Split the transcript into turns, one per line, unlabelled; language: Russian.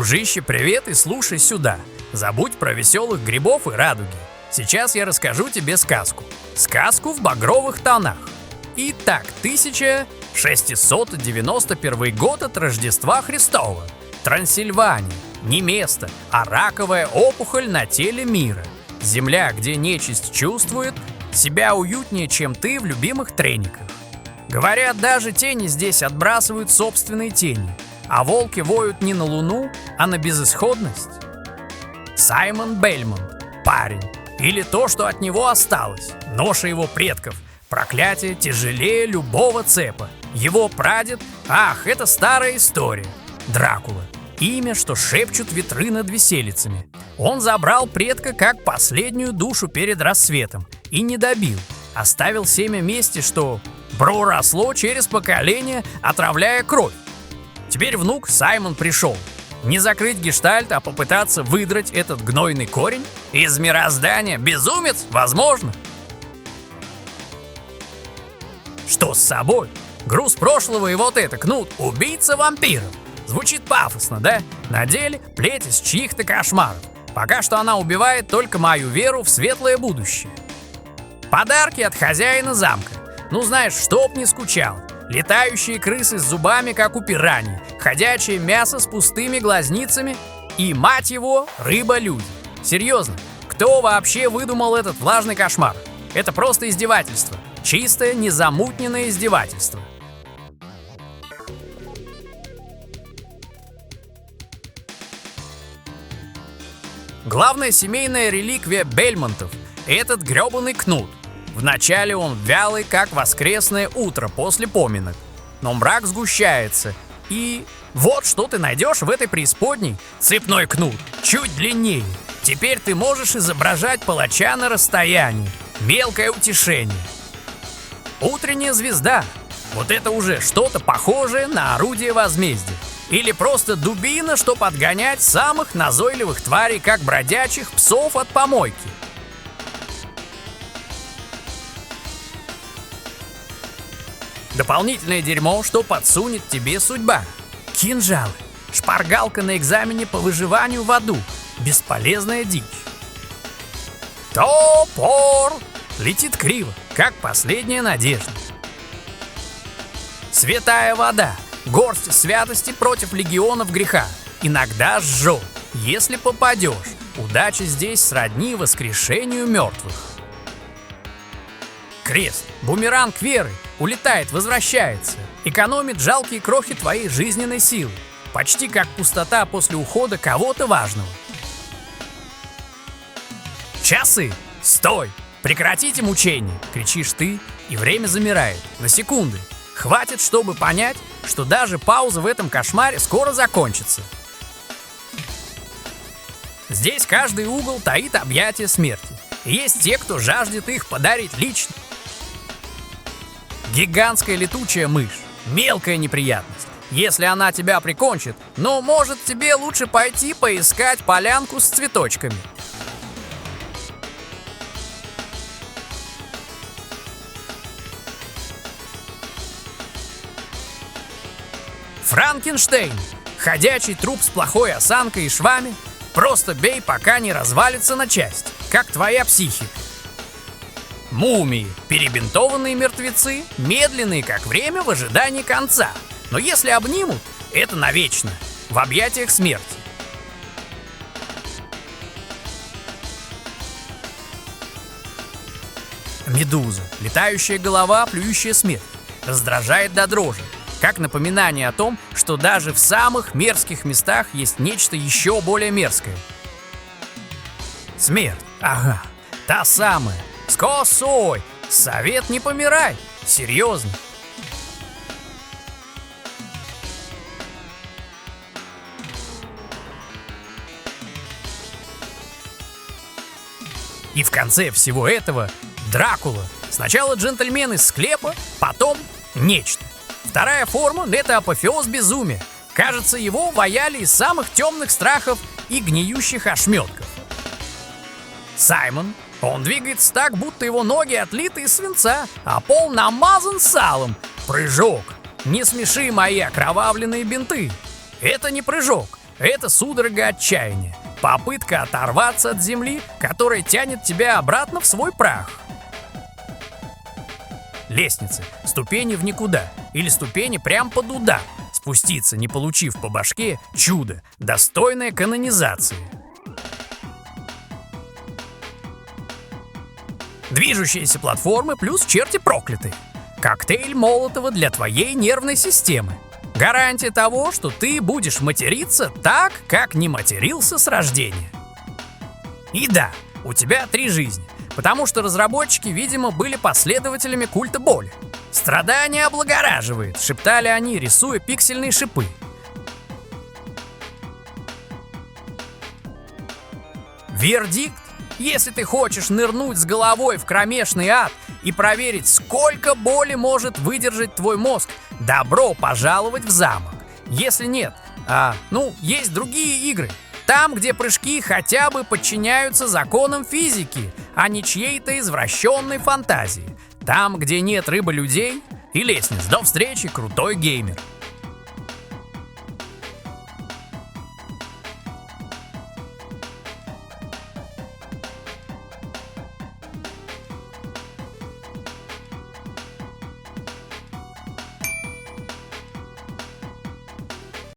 Дружище, привет и слушай сюда. Забудь про веселых грибов и радуги. Сейчас я расскажу тебе сказку. Сказку в багровых тонах. Итак, 1691 год от Рождества Христова. Трансильвания. Не место, а раковая опухоль на теле мира. Земля, где нечисть чувствует себя уютнее, чем ты в любимых трениках. Говорят, даже тени здесь отбрасывают собственные тени, а волки воют не на луну, а на безысходность. Саймон Бельмонт, парень, или то, что от него осталось, ноша его предков, проклятие тяжелее любого цепа. Его прадед, это старая история, Дракула, имя, что шепчут ветры над виселицами. Он забрал предка как последнюю душу перед рассветом и не добил, оставил семя мести, что проросло через поколение, отравляя кровь. Теперь внук Саймон пришел. Не закрыть гештальт, а попытаться выдрать этот гнойный корень из мироздания. Безумец? Возможно. Что с собой? Груз прошлого и вот это, Кнут, убийца вампиров. Звучит пафосно, да? На деле плеть из чьих-то кошмаров. Пока что она убивает только мою веру в светлое будущее. Подарки от хозяина замка. Ну знаешь, чтоб не скучал. Летающие крысы с зубами, как у пираний, ходячее мясо с пустыми глазницами и, мать его, рыба-люди. Серьезно, кто вообще выдумал этот влажный кошмар? Это просто издевательство. Чистое, незамутненное издевательство. Главная семейная реликвия Бельмонтов – этот гребаный кнут. Вначале он вялый, как воскресное утро после поминок. Но мрак сгущается. И вот что ты найдешь в этой преисподней. Цепной кнут, чуть длиннее. Теперь ты можешь изображать палача на расстоянии. Мелкое утешение. Утренняя звезда. Вот это уже что-то похожее на орудие возмездия. Или просто дубина, чтобы отгонять самых назойливых тварей, как бродячих псов от помойки. Дополнительное дерьмо, что подсунет тебе судьба. Кинжалы. Шпаргалка на экзамене по выживанию в аду. Бесполезная дичь. Топор. Летит криво, как последняя надежда. Святая вода. Горсть святости против легионов греха. Иногда жжет, если попадешь. Удача здесь сродни воскрешению мертвых. Крест. Бумеранг веры. Улетает, возвращается. Экономит жалкие крохи твоей жизненной силы. Почти как пустота после ухода кого-то важного. Часы. Стой! Прекратите мучение! Кричишь ты, и время замирает. На секунды. Хватит, чтобы понять, что даже пауза в этом кошмаре скоро закончится. Здесь каждый угол таит объятия смерти. И есть те, кто жаждет их подарить лично. Гигантская летучая мышь. Мелкая неприятность. Если она тебя прикончит, но может тебе лучше пойти поискать полянку с цветочками. Франкенштейн. Ходячий труп с плохой осанкой и швами. Просто бей, пока не развалится на части, как твоя психика. Мумии. Перебинтованные мертвецы, медленные, как время в ожидании конца. Но если обнимут, это навечно, в объятиях смерти. Медуза. Летающая голова, плюющая смерть. Раздражает до дрожи. Как напоминание о том, что даже в самых мерзких местах есть нечто еще более мерзкое. Смерть. Ага, та самая. С косой. Совет не помирай. Серьезно. И в конце всего этого Дракула. Сначала джентльмен из склепа, потом нечто. Вторая форма — это апофеоз безумия. Кажется, его ваяли из самых темных страхов и гниющих ошметков. Саймон. Он двигается так, будто его ноги отлиты из свинца, а пол намазан салом. Прыжок. Не смеши мои окровавленные бинты. Это не прыжок. Это судорога отчаяния, попытка оторваться от земли, которая тянет тебя обратно в свой прах. Лестницы, ступени в никуда или ступени прям под удар. Спуститься, не получив по башке, чудо, достойное канонизации. Движущиеся платформы плюс черти проклятые. Коктейль Молотова для твоей нервной системы. Гарантия того, что ты будешь материться так, как не матерился с рождения. И да, у тебя 3 жизни, потому что разработчики, видимо, были последователями культа боли. «Страдание облагораживает», — шептали они, рисуя пиксельные шипы. Вердикт: если ты хочешь нырнуть с головой в кромешный ад и проверить, сколько боли может выдержать твой мозг, добро пожаловать в замок. Если нет, есть другие игры. Там, где прыжки хотя бы подчиняются законам физики, а не чьей-то извращенной фантазии. Там, где нет рыбы-людей и лестниц. До встречи, крутой геймер.